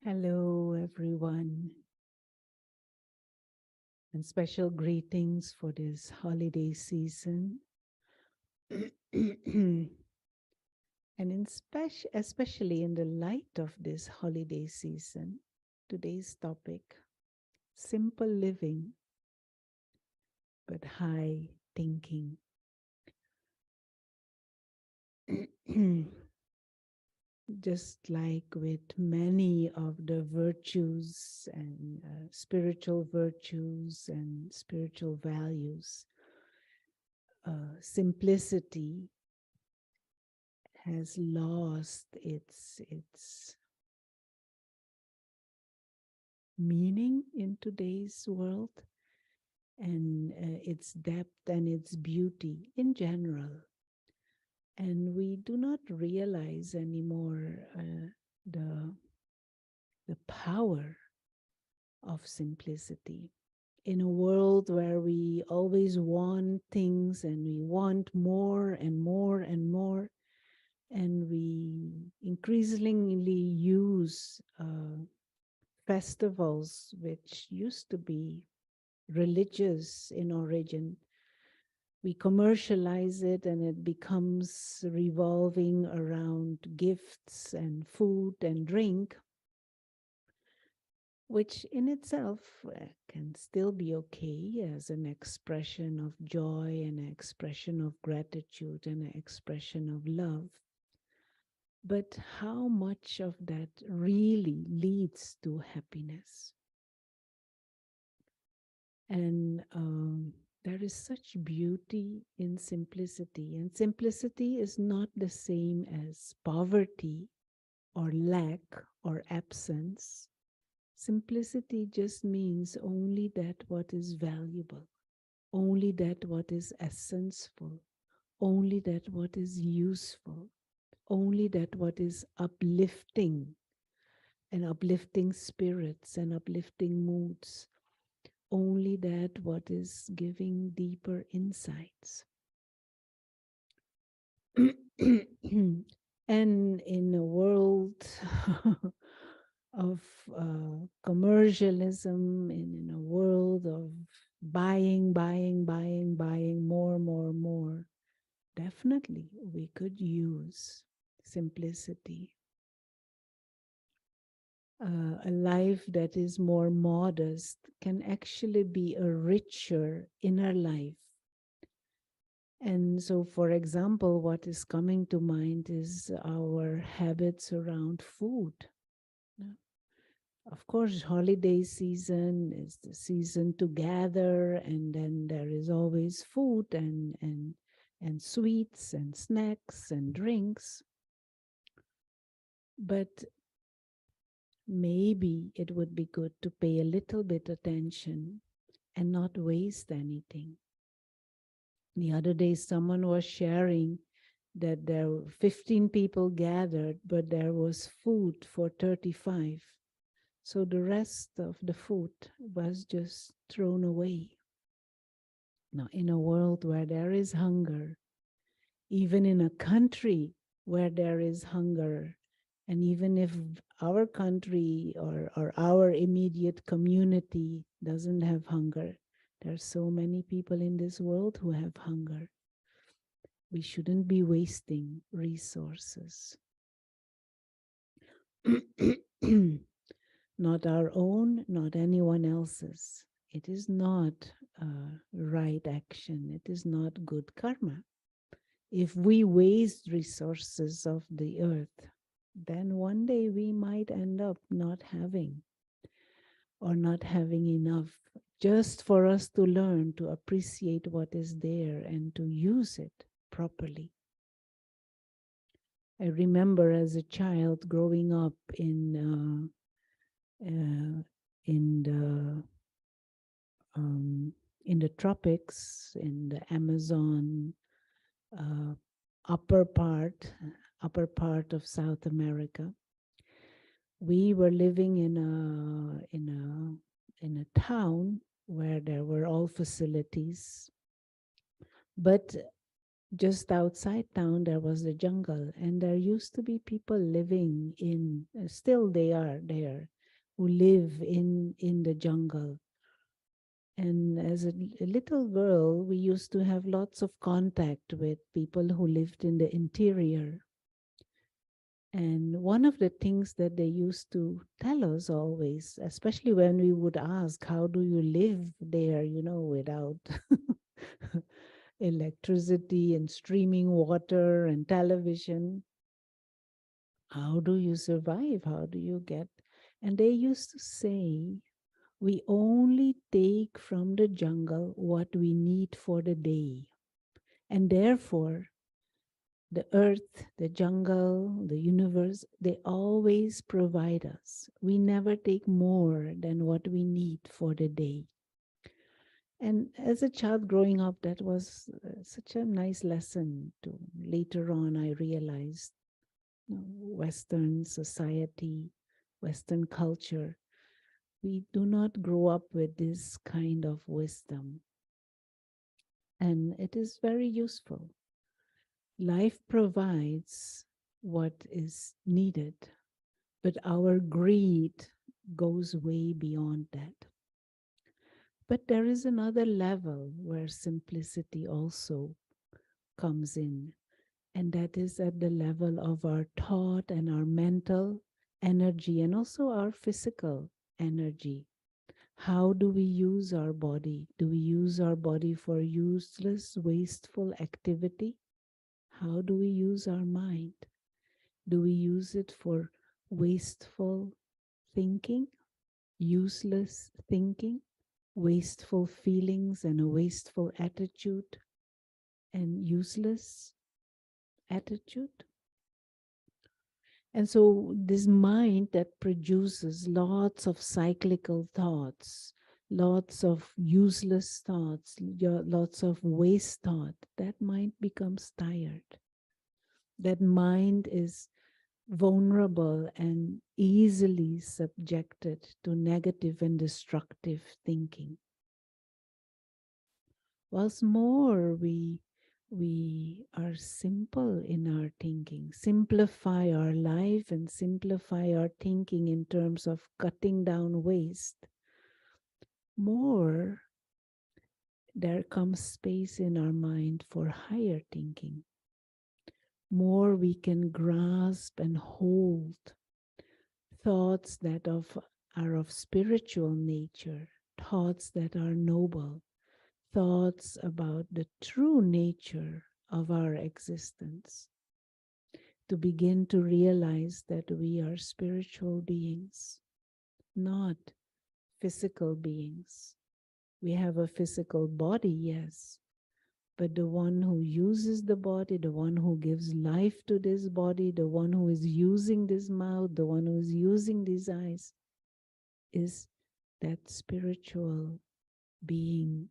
Hello, everyone, and special greetings for this holiday season. And especially in the light of this holiday season, today's topic, simple living, but high thinking. Just like with many of the virtues and spiritual virtues and spiritual values, simplicity has lost its meaning in today's world, and its depth and its beauty in general. And we do not realize anymore the power of simplicity. In a world where we always want things and we want more and more and more, and we increasingly use festivals which used to be religious in origin, we commercialize it and it becomes revolving around gifts and food and drink, which in itself can still be okay as an expression of joy, an expression of gratitude, and an expression of love. But how much of that really leads to happiness? And there is such beauty in simplicity. And simplicity is not the same as poverty or lack or absence. Simplicity just means only that what is valuable, only that what is essential, only that what is useful, only that what is uplifting and uplifting spirits and uplifting moods, only that what is giving deeper insights. And in a world of commercialism, and in a world of buying, more, definitely we could use simplicity. A life that is more modest can actually be a richer inner life. And so, for example, what is coming to mind is our habits around food. Of course, holiday season is the season to gather, and then there is always food and sweets and snacks and drinks. But maybe it would be good to pay a little bit attention and not waste anything. The other day, someone was sharing that there were 15 people gathered, but there was food for 35. So the rest of the food was just thrown away. Now, in a world where there is hunger, even in a country where there is hunger, and even if our country or our immediate community doesn't have hunger, there are so many people in this world who have hunger. We shouldn't be wasting resources. Not our own, not anyone else's. It is not right action. It is not good karma. If we waste resources of the earth, then one day we might end up not having or not having enough, just for us to learn to appreciate what is there and to use it properly. I remember as a child growing up in the tropics, in the Amazon upper part of South America. We were living in a town where there were all facilities, but just outside town there was the jungle, and there used to be people living in, still they are there, who live in the jungle. And as a little girl, we used to have lots of contact with people who lived in the interior. And one of the things that they used to tell us always, especially when we would ask, how do you live there, without electricity and streaming water and television? How do you survive? How do you get? And they used to say, we only take from the jungle what we need for the day. And therefore, the earth, the jungle, the universe, they always provide us. We never take more than what we need for the day. And as a child growing up, that was such a nice lesson. To later on, I realized Western society, Western culture, we do not grow up with this kind of wisdom. And it is very useful. Life provides what is needed, but our greed goes way beyond that. But there is another level where simplicity also comes in, and that is at the level of our thought and our mental energy, and also our physical energy. How do we use our body? Do we use our body for useless, wasteful activity? How do we use our mind? Do we use it for wasteful thinking, useless thinking, wasteful feelings, and a wasteful attitude, and useless attitude? And so this mind that produces lots of cyclical thoughts, lots of useless thoughts, lots of waste thought, that mind becomes tired. That mind is vulnerable and easily subjected to negative and destructive thinking. Whilst more we are simple in our thinking, simplify our life and simplify our thinking in terms of cutting down waste, more there comes space in our mind for higher thinking. More we can grasp and hold thoughts that are of spiritual nature, thoughts that are noble, thoughts about the true nature of our existence, to begin to realize that we are spiritual beings, not physical beings. We have a physical body, yes, but the one who uses the body, the one who gives life to this body, the one who is using this mouth, the one who is using these eyes, is that spiritual being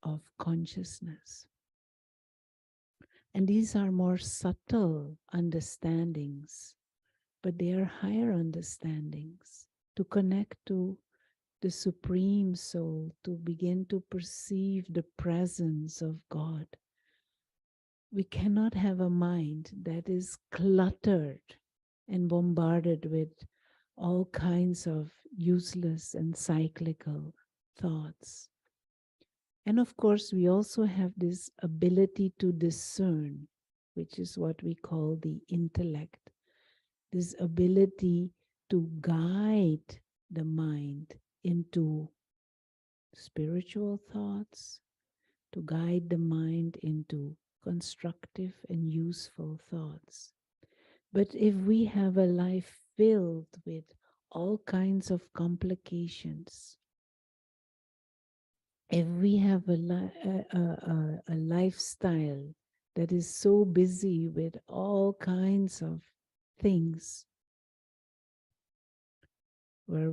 of consciousness. And these are more subtle understandings, but they are higher understandings to connect to the Supreme Soul, to begin to perceive the presence of God. We cannot have a mind that is cluttered and bombarded with all kinds of useless and cyclical thoughts. And of course, we also have this ability to discern, which is what we call the intellect, this ability to guide the mind into spiritual thoughts, to guide the mind into constructive and useful thoughts. But if we have a life filled with all kinds of complications, if we have a lifestyle that is so busy with all kinds of things, where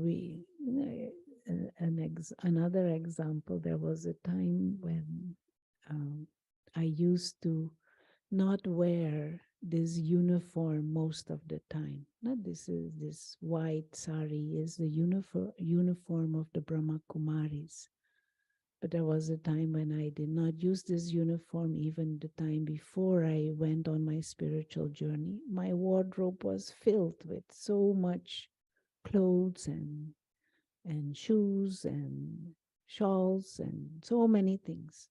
another example, there was a time when I used to not wear this uniform most of the time. Not this white sari is the uniform of the Brahma Kumaris. But there was a time when I did not use this uniform, even the time before I went on my spiritual journey. My wardrobe was filled with so much clothes and shoes and shawls and so many things.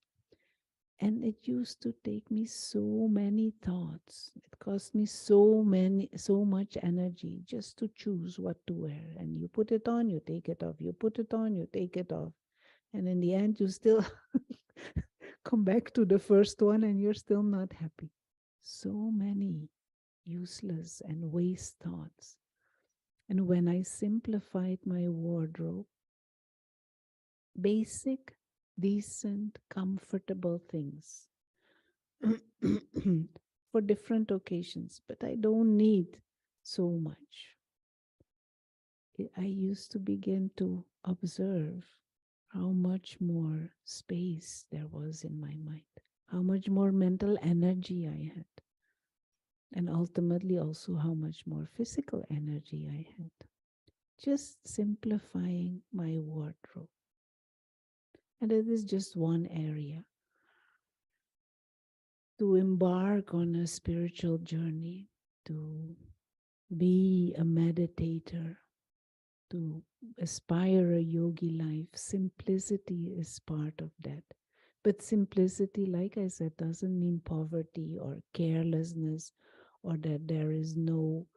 And it used to take me so many thoughts. It cost me so much energy just to choose what to wear. And you put it on, you take it off. You put it on, you take it off. And in the end, you still come back to the first one and you're still not happy. So many useless and waste thoughts. And when I simplified my wardrobe, basic, decent, comfortable things for different occasions, but I don't need so much. I used to begin to observe how much more space there was in my mind, how much more mental energy I had, and ultimately also how much more physical energy I had. Just simplifying my wardrobe. And it is just one area. To embark on a spiritual journey, to be a meditator, to aspire a yogi life, simplicity is part of that. But simplicity, like I said, doesn't mean poverty or carelessness, or that there is no,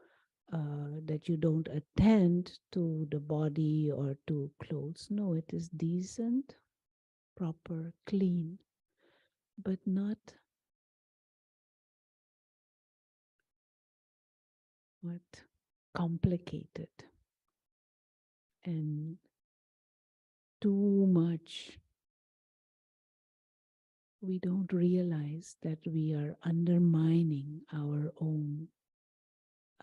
that you don't attend to the body or to clothes. No, it is decent, proper, clean, but not what complicated and too much. We don't realize that we are undermining our own,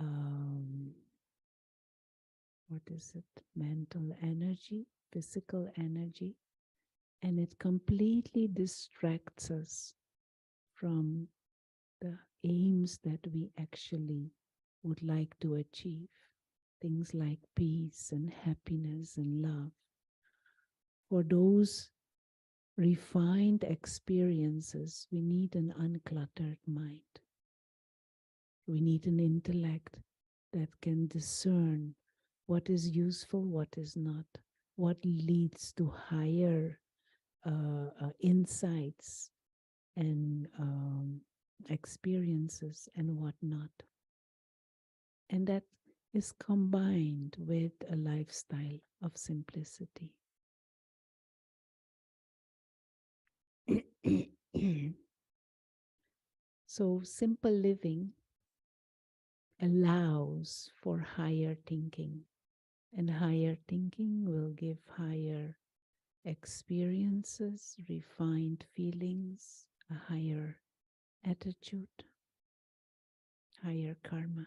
um, what is it, mental energy, physical energy, and it completely distracts us from the aims that we actually would like to achieve. Things like peace and happiness and love. For those refined experiences, we need an uncluttered mind. We need an intellect that can discern what is useful, what is not, what leads to higher insights and experiences and what not. And that is combined with a lifestyle of simplicity. So simple living allows for higher thinking, and higher thinking will give higher experiences, refined feelings, a higher attitude, higher karma.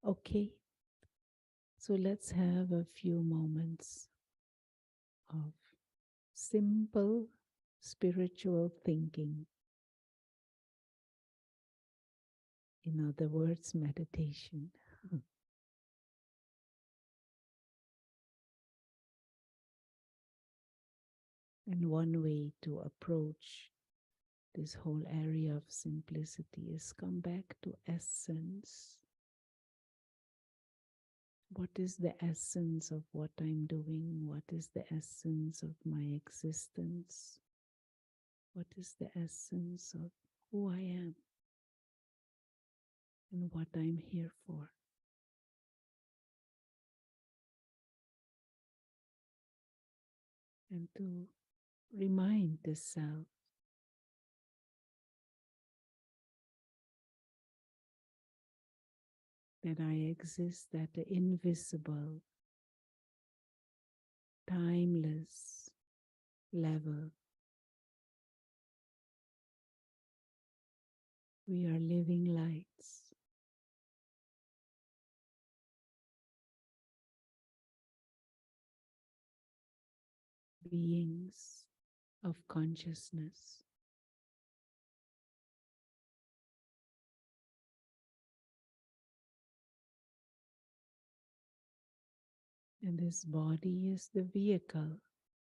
Okay, so let's have a few moments of simple spiritual thinking. In other words, meditation. And one way to approach this whole area of simplicity is come back to essence. What is the essence of what I'm doing? What is the essence of my existence? What is the essence of who I am and what I'm here for? And to remind the self that I exist at the invisible, timeless level. We are living lights. Beings of consciousness. And this body is the vehicle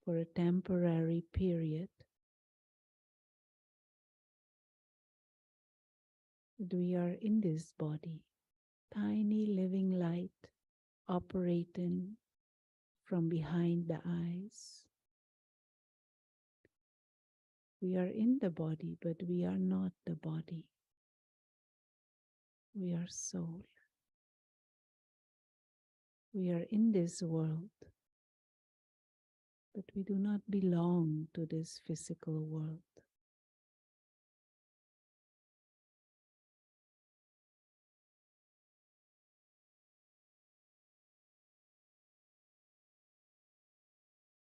for a temporary period. But we are in this body tiny living light operating from behind the eyes. We are in the body, but we are not the body. We are soul. We are in this world, but we do not belong to this physical world.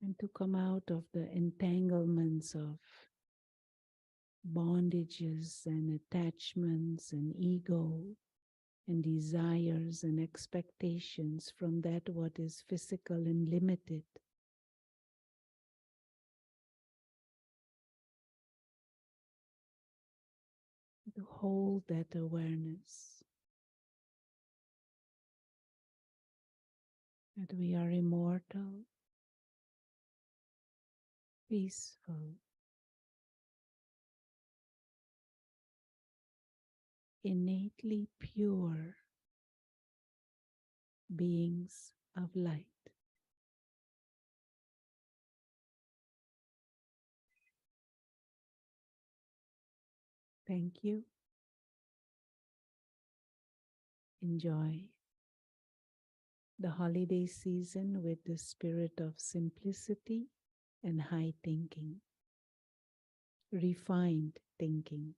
And to come out of the entanglements of bondages and attachments and ego and desires and expectations from that what is physical and limited. To hold that awareness that we are immortal, peaceful, innately pure beings of light. Thank you. Enjoy the holiday season with the spirit of simplicity and high thinking, refined thinking.